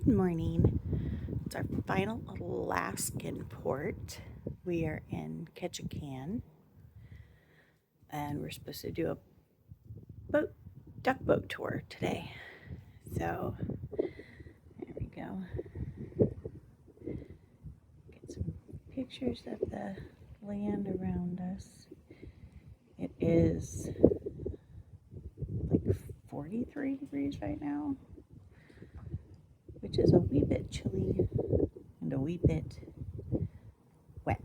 Good morning. It's our final Alaskan port. We are in Ketchikan, and we're supposed to do a duck boat tour today. So there we go. Get some pictures of the land around us. It is like 43 degrees right now, which is a wee bit chilly and a wee bit wet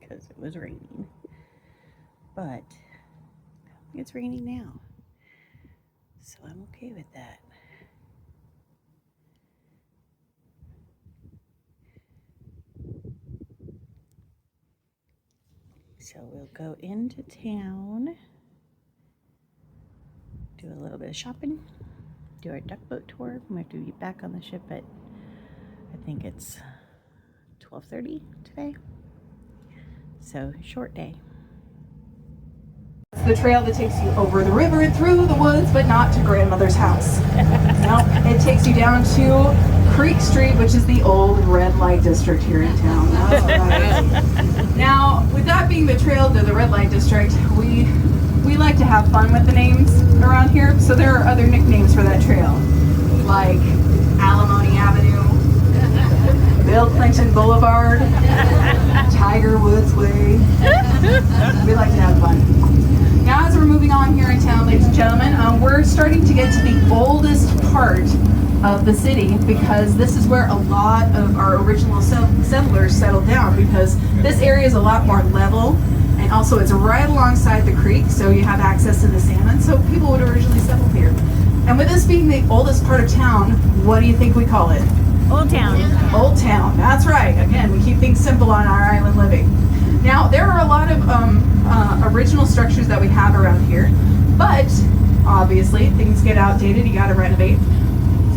because it was raining. But it's raining now, so I'm okay with that. So we'll go into town, do a little bit of shopping, do our duck boat tour. We have to be back on the ship at, I think it's 12:30 today. So short day. It's the trail that takes you over the river and through the woods, but not to grandmother's house. No, it takes you down to Creek Street, which is the old red light district here in town. That's right. Now, with that being the trail to the red light district, we like to have fun with the names around here. So there are other nicknames for that trail, like Alimony Avenue, Bill Clinton Boulevard, Tiger Woods Way. We like to have fun. Now, as we're moving on here in town, ladies and gentlemen, we're starting to get to the oldest part of the city, because this is where a lot of our original settlers settled down, because this area is a lot more level, and also it's right alongside the creek, so you have access to the salmon, so people would originally settle here. And with this being the oldest part of town, what do you think we call it? Old Town. Old Town, that's right. Again, we keep things simple on our island living. Now, there are a lot of original structures that we have around here, but obviously things get outdated, you gotta renovate.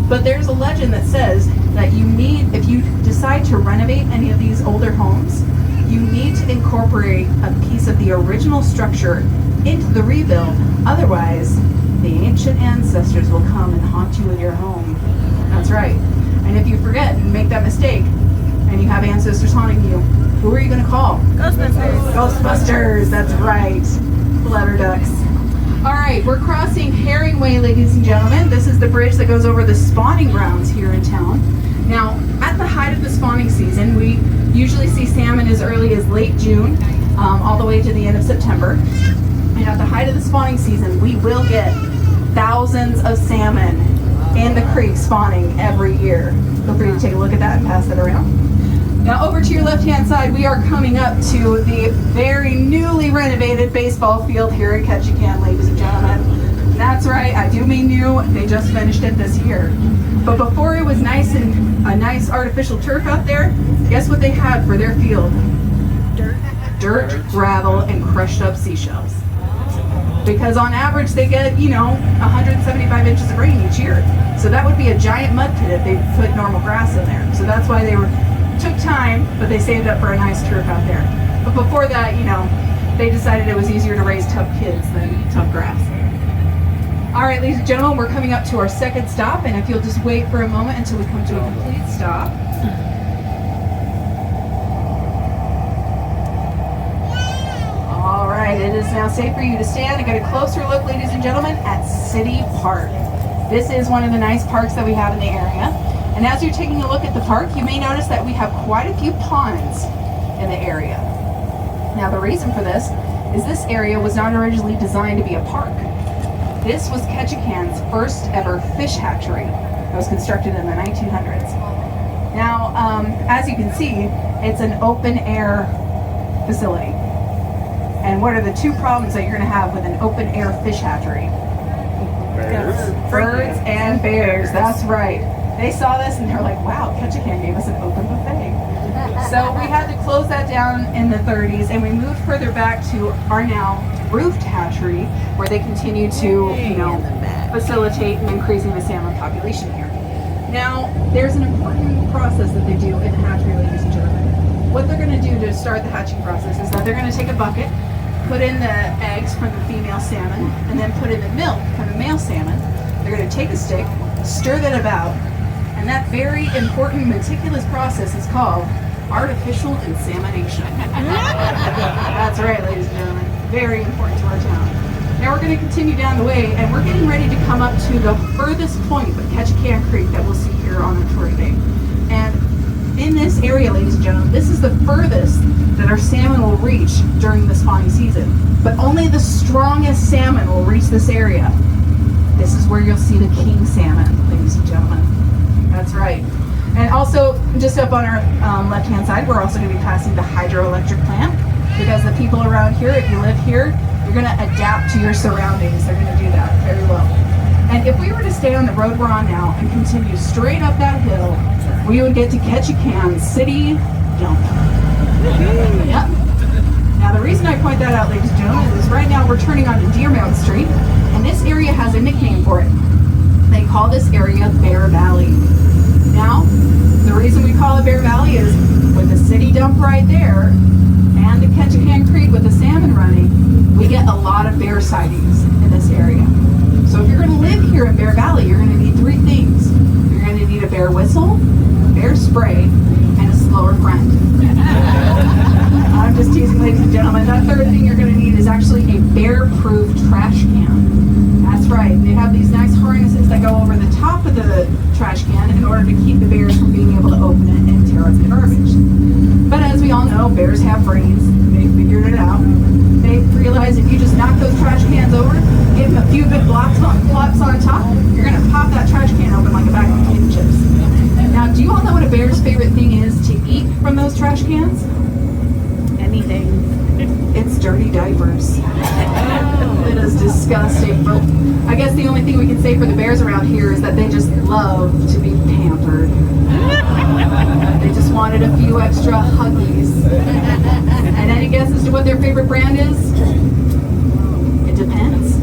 But there's a legend that says that if you decide to renovate any of these older homes, you need to incorporate a piece of the original structure into the rebuild. Otherwise, the ancient ancestors will come and haunt you in your home. That's right. And if you forget and make that mistake, and you have ancestors haunting you, who are you going to call? Ghostbusters. Ghostbusters, that's right. Letter ducks. All right, we're crossing Herring Way, ladies and gentlemen. This is the bridge that goes over the spawning grounds here in town. Now, at the height of the spawning season, we usually see salmon as early as late June, all the way to the end of September. And at the height of the spawning season, we will get thousands of salmon in the creek spawning every year. Feel free to take a look at that and pass it around. Now, over to your left-hand side, we are coming up to the very newly renovated baseball field here in Ketchikan, ladies and gentlemen. That's right, I do mean new. They just finished it this year. But before it was nice and a nice artificial turf out there, guess what they had for their field? Dirt, gravel, and crushed up seashells. Because on average they get, 175 inches of rain each year. So that would be a giant mud pit if they put normal grass in there. So that's why they took time, but they saved up for a nice turf out there. But before that, they decided it was easier to raise tough kids than tough grass. All right, ladies and gentlemen, we're coming up to our second stop, and if you'll just wait for a moment until we come to a complete stop. All right, it is now safe for you to stand and get a closer look, ladies and gentlemen, at City Park. This is one of the nice parks that we have in the area. And as you're taking a look at the park, you may notice that we have quite a few ponds in the area. Now, the reason for this is this area was not originally designed to be a park. This was Ketchikan's first ever fish hatchery that was constructed in the 1900s. Now, as you can see, it's an open air facility. And what are the two problems that you're going to have with an open air fish hatchery? Birds and bears, that's right. They saw this and they're like, wow, Ketchikan gave us an open buffet. So we had to close that down in the 30s, and we moved further back to our now roofed hatchery, where they continue to, facilitate increasing the salmon population here. Now, there's an important process that they do in the hatchery, ladies and gentlemen. What they're going to do to start the hatching process is that they're going to take a bucket, put in the eggs from the female salmon, and then put in the milk from the male salmon. They're going to take a stick, stir that about, And that very important, meticulous process is called artificial insemination. That's right, ladies and gentlemen. Very important to our town. Now we're going to continue down the way, and we're getting ready to come up to the furthest point of Ketchikan Creek that we'll see here on our tour today. And in this area, ladies and gentlemen, this is the furthest that our salmon will reach during the spawning season. But only the strongest salmon will reach this area. This is where you'll see the king salmon, ladies and gentlemen. That's right. And also, just up on our left-hand side, we're also going to be passing the hydroelectric plant, because the people around here, if you live here, you're going to adapt to your surroundings. They're going to do that very well. And if we were to stay on the road we're on now and continue straight up that hill, we would get to Ketchikan City Dump. Yep. Now the reason I point that out, ladies and gentlemen, is right now we're turning onto Deermount Street, and this area has a nickname for it. They call this area Bear Valley. Now, the reason we call it Bear Valley is with the city dump right there and the Ketchikan Creek with the salmon running, we get a lot of bear sightings in this area. So if you're going to live here in Bear Valley, you're going to need three things. You're going to need a bear whistle, a bear spray, and a slower friend. I'm just teasing, ladies and gentlemen. That third thing you're going to need is actually a bear-proof trash can. That's right. They have these nice harnesses that go over the top of the trash can in order to keep the bears from being able to open it and tear up the garbage. But as we all know, bears have brains. They figured it out. They realize if you just knock those trash cans over, give them a few good plops on top, you're going to pop that trash can open like a bag of potato chips. Now, do you all know what a bear's favorite thing is to eat from those trash cans? Anything. It's dirty diapers. It is disgusting. But I guess the only thing we can say for the bears around here is that they just love to be pampered. They just wanted a few extra huggies. And any guess as to what their favorite brand is? It depends.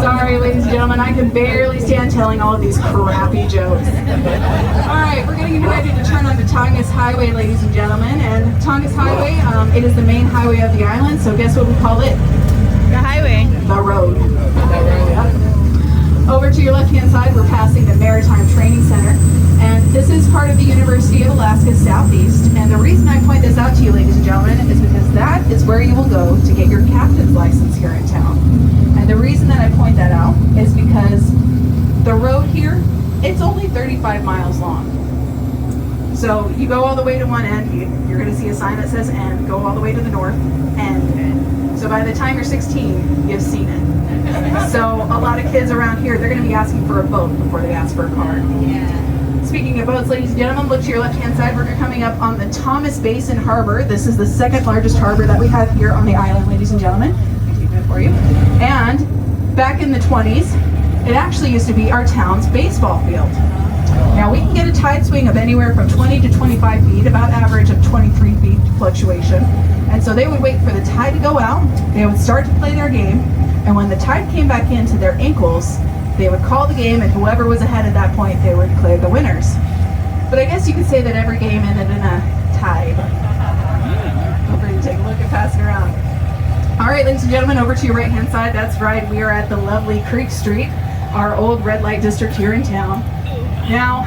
Sorry, ladies and gentlemen, I can barely stand telling all of these crappy jokes. Alright, we're getting ready to turn onto Tongass Highway, ladies and gentlemen. And Tongass Highway, it is the main highway of the island, so guess what we call it? The highway. The road. Over to your left-hand side, we're passing the Maritime Training Center. And this is part of the University of Alaska Southeast. And the reason I point this out to you, ladies and gentlemen, is because that is where you will go to get your captain's license here in town. And the reason that I point that out is because the road here, it's only 35 miles long. So you go all the way to one end, you're going to see a sign that says end, go all the way to the north, end. So by the time you're 16, you've seen it. So a lot of kids around here, they're going to be asking for a boat before they ask for a car. Yeah. Speaking of boats, ladies and gentlemen, look to your left-hand side. We're coming up on the Thomas Basin Harbor. This is the second largest harbor that we have here on the island, ladies and gentlemen. I keep it for you. And back in the 20s, it actually used to be our town's baseball field. Now we can get a tide swing of anywhere from 20 to 25 feet, about average of 23 feet fluctuation. And so they would wait for the tide to go out, they would start to play their game, and when the tide came back into their ankles, they would call the game, and whoever was ahead at that point, they would declare the winners. But I guess you could say that every game ended in a tie. Feel free to take a look and pass it around. All right, ladies and gentlemen, over to your right-hand side. That's right, we are at the lovely Creek Street, our old red light district here in town. Now,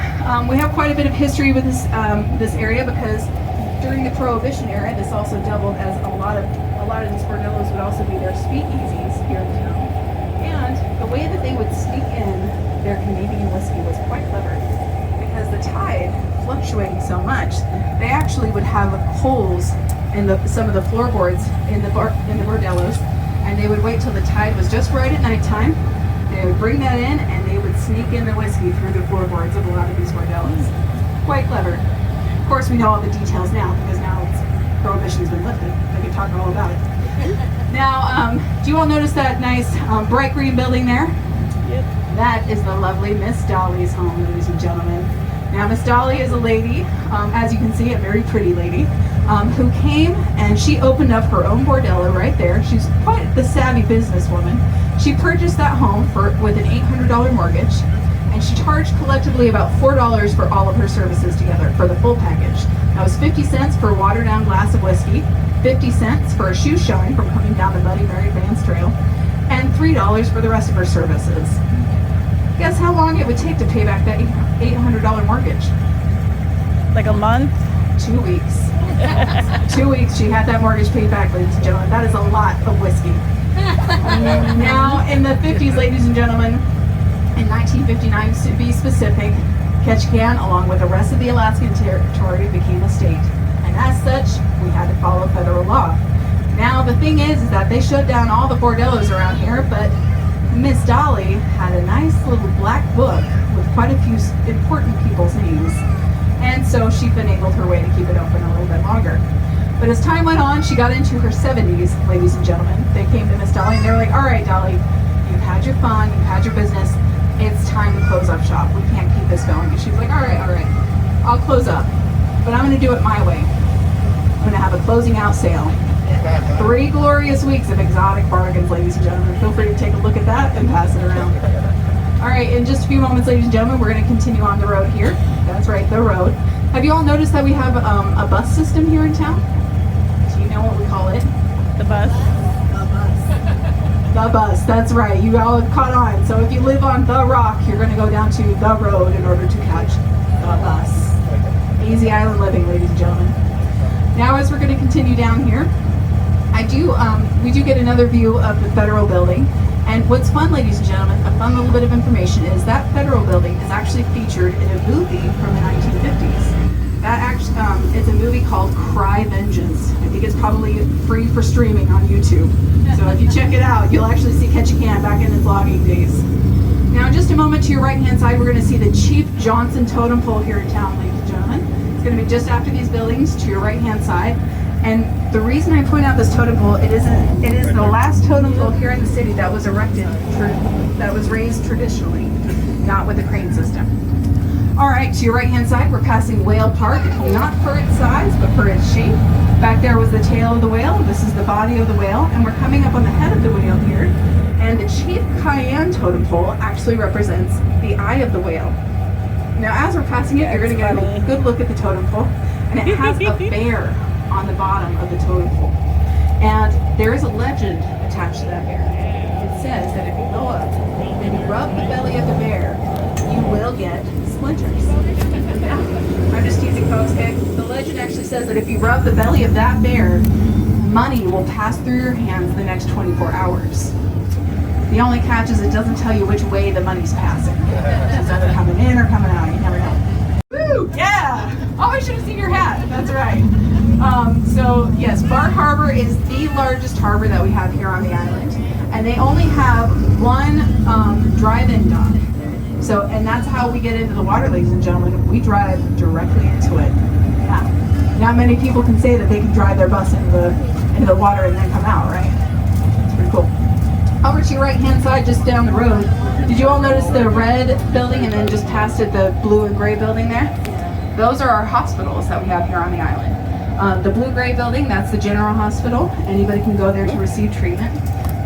we have quite a bit of history with this area because during the Prohibition era, this also doubled as a lot of these bordellos would also be their speakeasies here in town. And the way that they would sneak in their Canadian whiskey was quite clever because the tide fluctuating so much, they actually would have holes in some of the floorboards in the bordellos, and they would wait till the tide was just right at nighttime. They would bring that in, and they would sneak in the whiskey through the floorboards of a lot of these bordellos. Quite clever. Of course, we know all the details now because now Prohibition's been lifted. I can talk all about it. Now, do you all notice that nice bright green building there? Yep. That is the lovely Miss Dolly's home, ladies and gentlemen. Now, Miss Dolly is a lady, as you can see, a very pretty lady, who came and she opened up her own bordello right there. She's quite the savvy businesswoman. She purchased that home with an $800 mortgage, and she charged collectively about $4 for all of her services together for the full package. That was 50 cents for a watered down glass of whiskey, 50 cents for a shoe shine from coming down the Muddy Mary Vance Trail, and $3 for the rest of her services. Guess how long it would take to pay back that $800 mortgage? Like a month? 2 weeks. 2 weeks she had that mortgage paid back, ladies and gentlemen. That is a lot of whiskey. Now, in the 50s, ladies and gentlemen, in 1959 to be specific, Ketchikan, along with the rest of the Alaskan territory, became a state. And as such, we had to follow federal law. Now, the thing is that they shut down all the bordellos around here, but Miss Dolly had a nice little black book with quite a few important people's names. And so she finagled her way to keep it open a little bit longer. But as time went on, she got into her 70s, ladies and gentlemen. They came to Miss Dolly and they were like, all right, Dolly, you've had your fun, you've had your business. It's time to close up shop. We can't keep this going. And she was like, all right, I'll close up. But I'm going to do it my way. I'm going to have a closing out sale. 3 glorious weeks of exotic bargains, ladies and gentlemen. Feel free to take a look at that and pass it around. All right, in just a few moments, ladies and gentlemen, we're going to continue on the road here. That's right, the road. Have you all noticed that we have a bus system here in town? Do you know what we call it? The bus? The bus, that's right. You all have caught on. So if you live on the rock, you're going to go down to the road in order to catch the bus. Easy island living, ladies and gentlemen. Now, as we're going to continue down here, we do get another view of the federal building. And what's fun, ladies and gentlemen, a fun little bit of information is that federal building is actually featured in a movie from the 1950s. That actually, it's a movie called Cry Vengeance. I think it's probably free for streaming on YouTube. So if you check it out, you'll actually see Ketchikan back in its logging days. Now, in just a moment, to your right-hand side, we're going to see the Chief Johnson Totem Pole here in town, ladies and gentlemen. It's going to be just after these buildings to your right-hand side. And the reason I point out this totem pole, it is the last totem pole here in the city that was erected, that was raised traditionally, not with the crane system. All right, to your right-hand side, we're passing Whale Park, not for its size, but for its shape. Back there was the tail of the whale. This is the body of the whale, and we're coming up on the head of the whale here. And the Chief Cayenne totem pole actually represents the eye of the whale. Now, as we're passing it, you're going to get a good look at the totem pole, and it has a bear on the bottom of the totem pole. And there is a legend attached to that bear. It says that if you go up and you rub the belly of the bear, you will get splinters. Yeah. I'm just teasing, folks, okay? The legend actually says that if you rub the belly of that bear, money will pass through your hands the next 24 hours. The only catch is it doesn't tell you which way the money's passing. It's either coming in or coming out. You never know. Woo! Yeah! Oh, I should have seen your hat. That's right. So yes, Bar Harbor is the largest harbor that we have here on the island, and they only have one drive-in dock. So, and that's how we get into the water, ladies and gentlemen. We drive directly into it. Yeah. Not many people can say that they can drive their bus into the water and then come out, right? It's pretty cool. Over to your right-hand side, just down the road, did you all notice the red building and then just past it the blue and gray building there? Those are our hospitals that we have here on the island. The blue-gray building, that's the general hospital. Anybody can go there to receive treatment.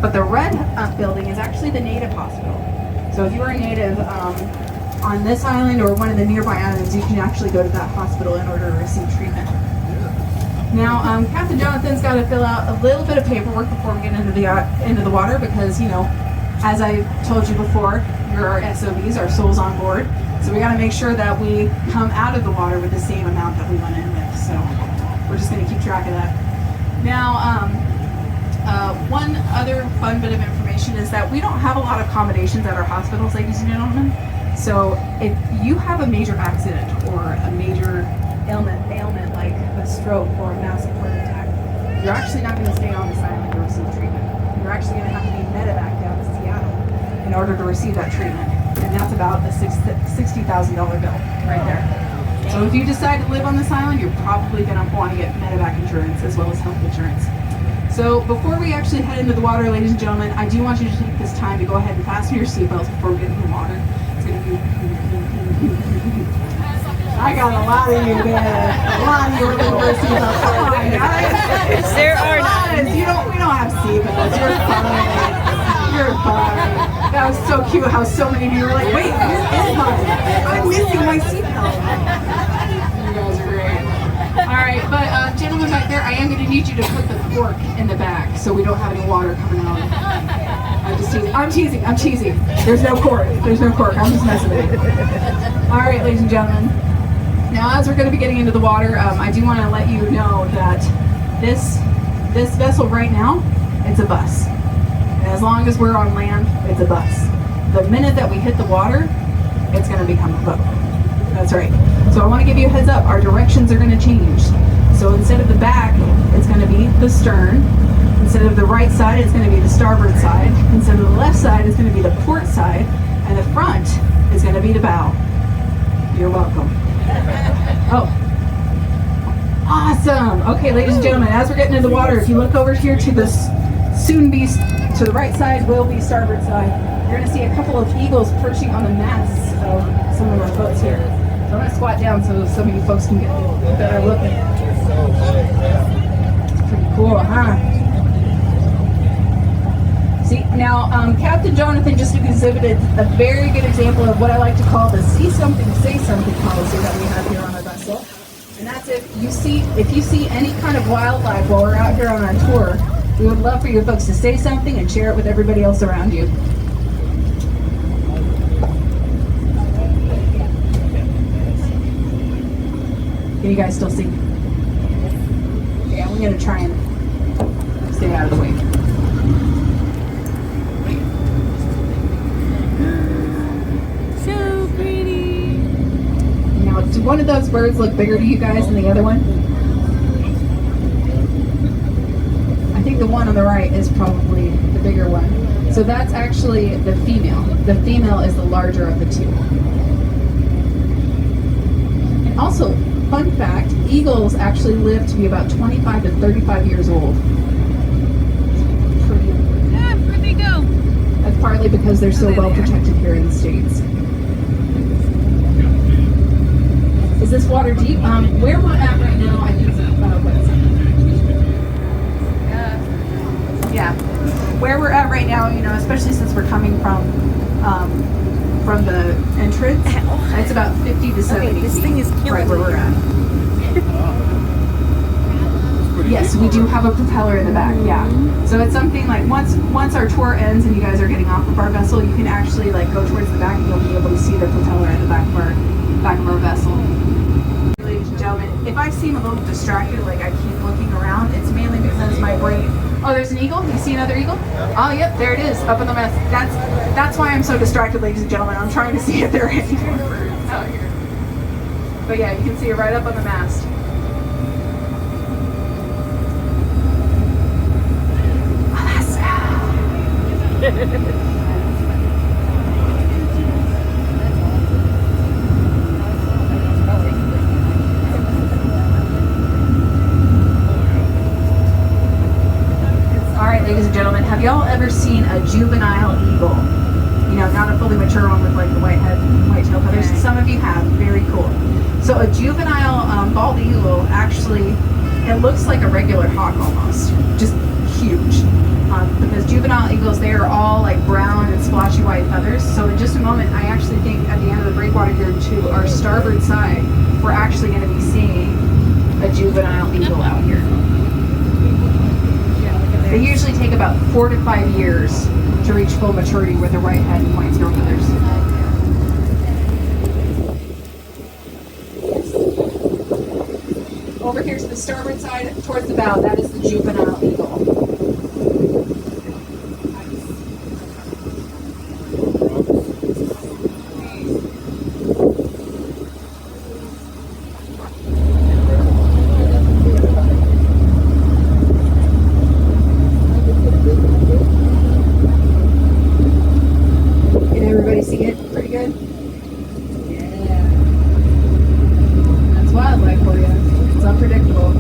But the red building is actually the native hospital. So if you're a native on this island or one of the nearby islands, you can actually go to that hospital in order to receive treatment. Now, Captain Jonathan's got to fill out a little bit of paperwork before we get into the water because, you know, as I told you before, you're our SOBs, our souls on board. So we got to make sure that we come out of the water with the same amount that we went in with. So we're just going to keep track of that. Now, one other fun bit of information is that we don't have a lot of accommodations at our hospitals, ladies and gentlemen. So if you have a major accident or a major ailment like a stroke or a massive heart attack, you're actually not going to stay on this island to receive treatment. You're actually going to have to be medevac down to Seattle in order to receive that treatment. And that's about a $60,000 bill right there. So if you decide to live on this island, you're probably going to want to get medevac insurance as well as health insurance. So before we actually head into the water, ladies and gentlemen, I do want you to take this time to go ahead and fasten your seatbelts before we get into the water. It's going to be... I got a lot of you there. A lot of you are looking for seatbelts. Come on, guys. There are none. We don't have seatbelts. You're fine. You're fine. That was so cute how so many of you were like, wait, where is mine? I'm missing my seatbelt. You guys are great. All right, but gentlemen, gentleman back there, I am going to need you to put the fork in the back so we don't have any water coming out. I'm teasing. There's no cork. I'm just messing with you. All right, ladies and gentlemen. Now, as we're going to be getting into the water, I do want to let you know that this vessel right now, it's a bus. And as long as we're on land, it's a bus. The minute that we hit the water, it's going to become a boat. That's right. So I want to give you a heads up. Our directions are going to change. So instead of the back, it's going to be the stern. Instead of the right side, it's going to be the starboard side. Instead of the left side, it's going to be the port side. And the front is going to be the bow. You're welcome. Oh. Awesome. Okay, ladies and gentlemen, as we're getting into the water, if you look over here to the soon be to the right side will be starboard side. You're going to see a couple of eagles perching on the masts of some of our boats here. So I'm going to squat down so some of you folks can get a better look at it. It's pretty cool, huh? See, now Captain Jonathan just exhibited a very good example of what I like to call the see something, say something policy that we have here on our vessel. And that's if you see any kind of wildlife while we're out here on our tour, we would love for you folks to say something and share it with everybody else around you. Can you guys still see? Yeah, we're gonna try and stay out of the way. So pretty. Now, do one of those birds look bigger to you guys than the other one? I think the one on the right is probably the bigger one. So that's actually the female. The female is the larger of the two. And also, fun fact, eagles actually live to be about 25 to 35 years old. Yeah, where'd they go? That's partly because they're so well protected here in the States. Is this water deep? Where we're at right now, I think it's yeah. Where we're at right now, you know, especially since we're coming from the entrance, it's about 50 to 70 Okay, this feet thing is killing right where me. we're at. Yes, we do have a propeller in the back, yeah. So it's something like once our tour ends and you guys are getting off of our vessel, you can actually like go towards the back and you'll be able to see the propeller at the back of our vessel. Ladies and gentlemen, if I seem a little distracted, like I keep looking around, it's mainly because my brain. Oh, there's an eagle. You see another eagle? Oh, yep, there it is, up in the mast. That's why I'm so distracted, ladies and gentlemen. I'm trying to see if there are any more birds out here. But yeah, you can see it right up on the mast. Alright, ladies and gentlemen, have y'all ever seen a juvenile eagle? You know, not a fully mature one with like the white head and white tail feathers. Some of you have. Very cool. So a juvenile bald eagle actually, it looks like a regular hawk almost. Just huge. Because juvenile eagles, they are all like brown and splotchy white feathers. So in just a moment, I actually think at the end of the breakwater here to our starboard side, we're actually going to be seeing a juvenile eagle out here. They usually take about 4 to 5 years to reach full maturity with a white head and white tail feathers. Over here to the starboard side, towards the bow, that is the juvenile eagle. Can everybody see it pretty good? Yeah. That's wildlife for you. It's unpredictable.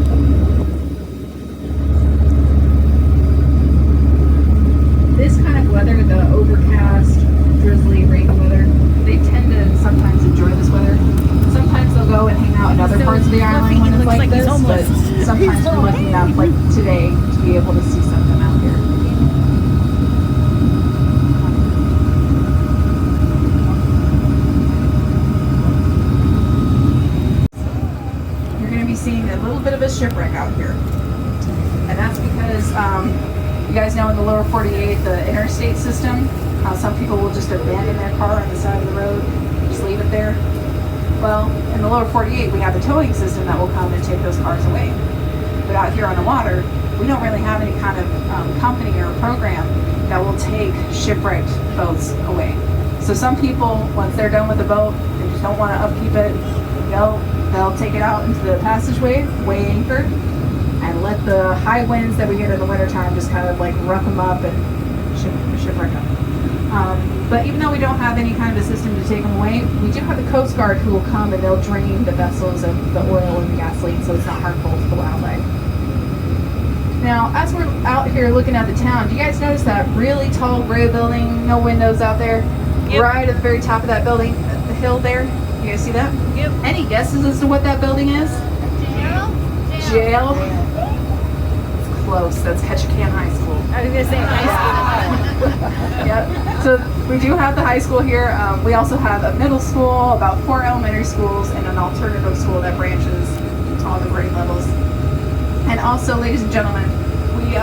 This kind of weather, the overcast, drizzly, rainy weather, they tend to sometimes enjoy this weather. Sometimes they'll go and hang out in other parts of the island when it's like this, but sometimes we're lucky enough, like today, to be able to see some of them out here. You're going to be seeing having a little bit of a shipwreck out here. And that's because you guys know in the lower 48, the interstate system, how some people will just abandon their car on the side of the road, just leave it there. Well, in the lower 48, we have a towing system that will come and take those cars away. But out here on the water, we don't really have any kind of company or program that will take shipwrecked boats away. So some people, once they're done with the boat, they just don't want to upkeep it. They'll take it out into the passageway, weigh anchor, and let the high winds that we get in the wintertime just kind of like rough them up and shipwreck them. But even though we don't have any kind of a system to take them away, we do have the Coast Guard who will come and they'll drain the vessels of the oil and the gasoline so it's not harmful to the wildlife. Now, as we're out here looking at the town, do you guys notice that really tall gray building, no windows out there? Yep. Right at the very top of that building, the hill there. You guys see that? Yep. Any guesses as to what that building is? Jail? It's close. That's Ketchikan High School. I was going to say high school. Yep. So we do have the high school here. We also have a middle school, about 4 elementary schools, and an alternative school that branches to all the grade levels. And also, ladies and gentlemen, we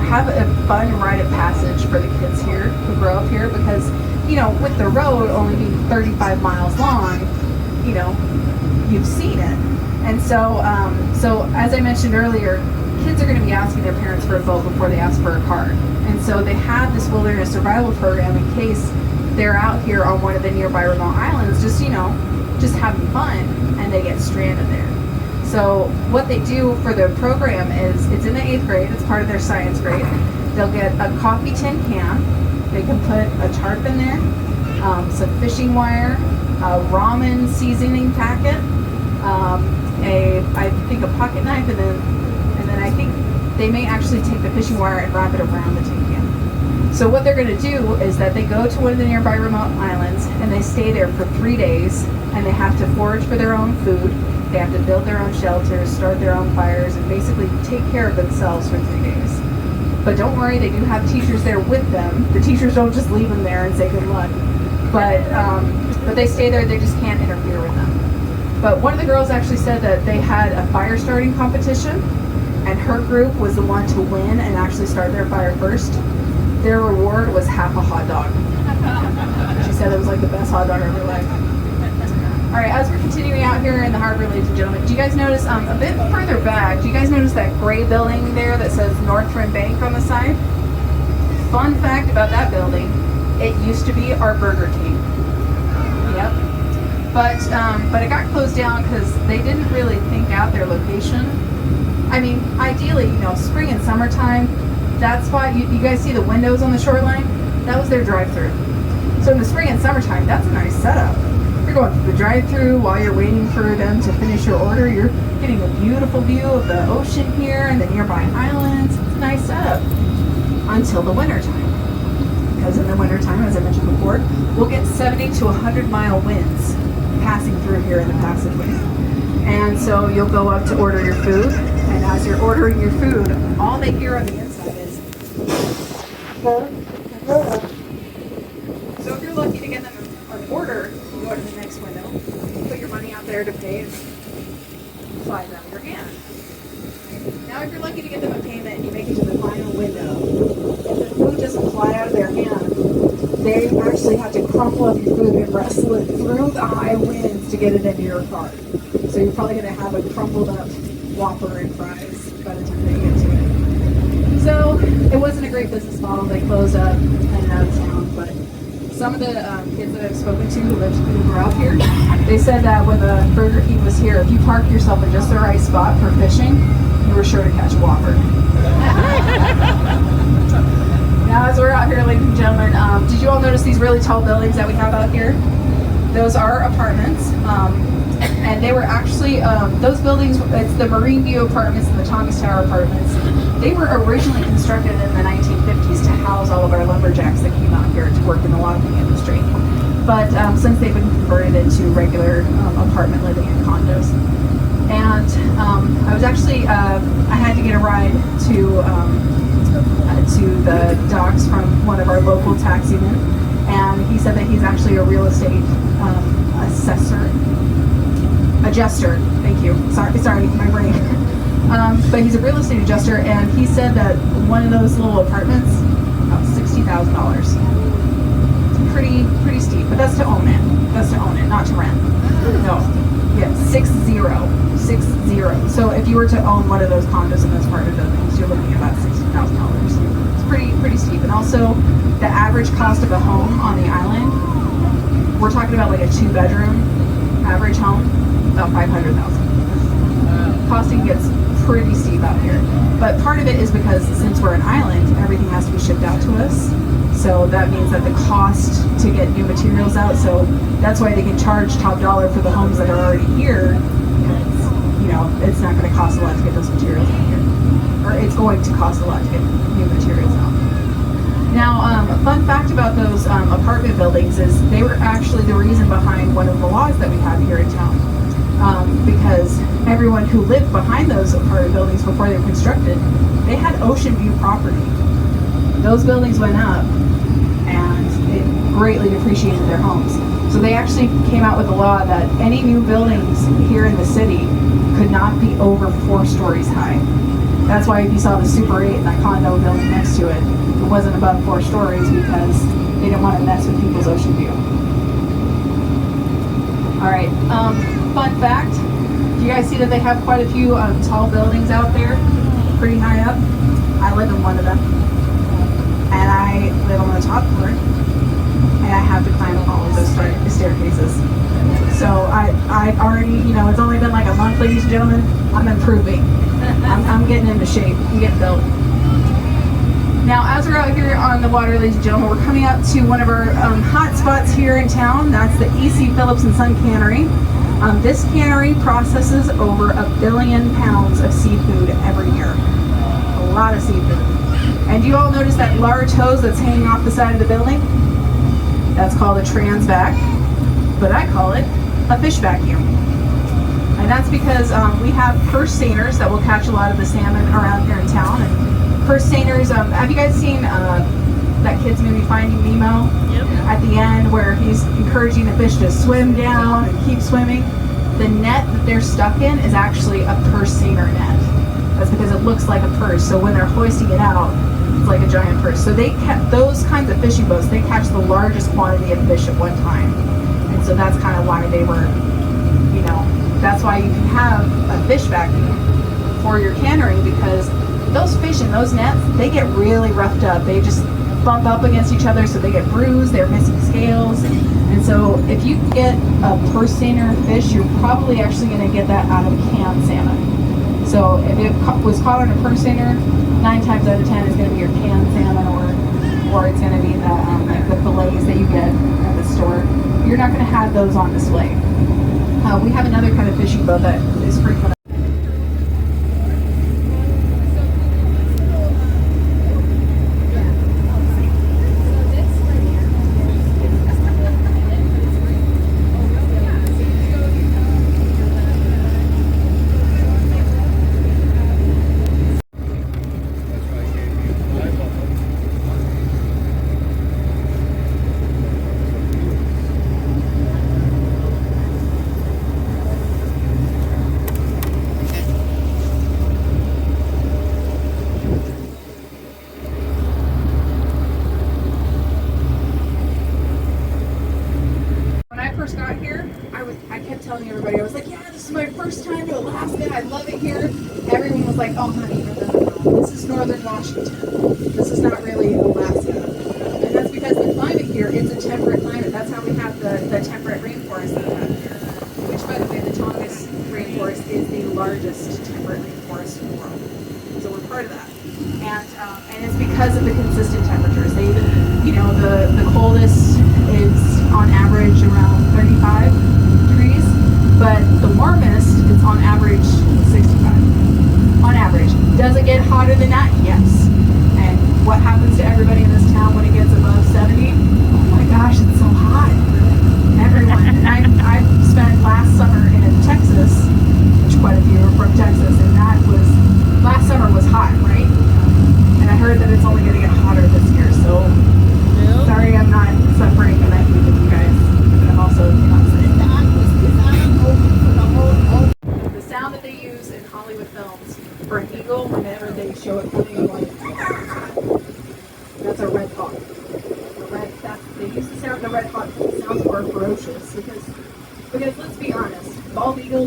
have a fun rite of passage for the kids here who grow up here because, you know, with the road only being 35 miles long, you know, you've seen it. And so, so as I mentioned earlier, kids are going to be asking their parents for a boat before they ask for a car. And so they have this wilderness survival program in case they're out here on one of the nearby remote islands, just, you know, just having fun, and they get stranded there. So what they do for the program is, it's in the 8th grade, it's part of their science grade. They'll get a coffee tin can, they can put a tarp in there, some fishing wire, a ramen seasoning packet, I think a pocket knife, and then I think they may actually take the fishing wire and wrap it around the tin can. So what they're going to do is that they go to one of the nearby remote islands and they stay there for 3 days, and they have to forage for their own food. They have to build their own shelters, start their own fires, and basically take care of themselves for 3 days. But don't worry, they do have teachers there with them. The teachers don't just leave them there and say good luck. But they stay there, they just can't interfere with them. But one of the girls actually said that they had a fire starting competition, and her group was the one to win and actually start their fire first. Their reward was half a hot dog. She said it was like the best hot dog of her life. All right, as we're continuing out here in the harbor, ladies and gentlemen, do you guys notice a bit further back, do you guys notice that gray building there that says Northern Bank on the side? Fun fact about that building, it used to be our Burger King. Yep. But it got closed down because they didn't really think out their location. I mean, ideally, you know, spring and summertime, that's why you guys see the windows on the shoreline? That was their drive-thru. So in the spring and summertime, that's a nice setup. You're going through the drive-thru while you're waiting for them to finish your order. You're getting a beautiful view of the ocean here and the nearby islands. It's a nice setup until the wintertime. Because in the wintertime, as I mentioned before, we'll get 70 to 100-mile winds passing through here in the passageway. And so you'll go up to order your food, and as you're ordering your food, all they hear on the inside is... So if you're lucky to get them an order, you go to the next window, put your money out there to pay, and slide down your hand. Now if you're lucky to get them a payment and you make it to the final window, if the food doesn't fly out of their hand, they actually have to crumple up your food and wrestle it through the high winds to get it into your cart. So you're probably going to have a crumpled up Whopper and fries by the time they get to it. So it wasn't a great business model. They closed up and headed out of town, but some of the kids that I've spoken to who grew up here, they said that when the Burger King was here, if you parked yourself in just the right spot for fishing, you were sure to catch a Whopper. Now as we're out here, ladies and gentlemen, did you all notice these really tall buildings that we have out here? Those are apartments, and they were actually, those buildings, it's the Marine View Apartments and the Thomas Tower Apartments. They were originally constructed in the 1950s to house all of our lumberjacks that came out here to work in the logging industry. But since they've been converted into regular apartment living and condos. And I was actually, I had to get a ride to the docks from one of our local taximen, and he said that he's actually a real estate assessor. adjuster. Thank you. Sorry, my brain. But he's a real estate adjuster, and he said that one of those little apartments, about $60,000. Pretty steep, but that's to own it. That's to own it, not to rent. No, yeah, 60. So if you were to own one of those condos in those apartment buildings, you're looking at about $60,000. It's pretty steep. And also, the average cost of a home on the island, we're talking about like a 2-bedroom average home, about $500,000. Costing gets pretty steep out here, but part of it is because since we're an island, everything has to be shipped out to us. So that means that the cost to get new materials out, so that's why they can charge top dollar for the homes that are already here. It's not going to cost a lot to get those materials out here, or it's going to cost a lot to get new materials out. Now, a fun fact about those apartment buildings is they were actually the reason behind one of the laws that we have here in town. Because everyone who lived behind those apartment buildings before they were constructed, they had ocean view property. Those buildings went up and it greatly depreciated their homes. So they actually came out with a law that any new buildings here in the city could not be over 4 stories high. That's why if you saw the Super 8 and that condo building next to it, it wasn't above 4 stories because they didn't want to mess with people's ocean view. All right, fun fact, do you guys see that they have quite a few tall buildings out there, pretty high up? I live in one of them, and I live on the top floor, and I have to climb all of those staircases. So I already, it's only been like a month, ladies and gentlemen, I'm improving. I'm getting into shape, I'm getting built. Now, as we're out here on the water, ladies and gentlemen, we're coming up to one of our hot spots here in town. That's the E.C. Phillips & Son Cannery. This cannery processes over 1 billion pounds of seafood every year. A lot of seafood. And do you all notice that large hose that's hanging off the side of the building? That's called a transvac, but I call it a fish vacuum. And that's because we have purse seiners that will catch a lot of the salmon around here in town. And purse seiners, have you guys seen that kid's movie Finding Nemo? Yep. At the end where he's encouraging the fish to swim down and keep swimming? The net that they're stuck in is actually a purse seiner net. That's because it looks like a purse, so when they're hoisting it out, it's like a giant purse. So they kept those kinds of fishing boats, they catch the largest quantity of fish at one time. And so that's kind of why they were, that's why you can have a fish vacuum for your cannery, because those fish in those nets, they get really roughed up. They just bump up against each other, so they get bruised, they're missing scales. And so if you get a purse seiner fish, you're probably actually going to get that out of canned salmon. So if it was caught on a purse seiner, 9 times out of 10 is going to be your canned salmon, or it's going to be the fillets that you get at the store. You're not going to have those on display. We have another kind of fishing boat that is frequent. Got here, I kept telling everybody, I was like, yeah, this is my first time to Alaska, I love it here. Everyone was like, oh honey, no, this is northern Washington, this is not really Alaska. And that's because the climate here, it's a temperate climate. That's how we have the temperate rainforest that we have here, which, by the way, the Tongass rainforest is the largest temperate rainforest in the world, so we're part of that. And it's because of the consistent temperatures. They even, the coldest is on average around 35 degrees, but the warmest is on average 65. On average. Does it get hotter than that? Yes. And what happens to everybody in this town when it gets above 70? Oh my gosh, it's so hot. Everyone. And I've atrocious because let's be honest, bald eagles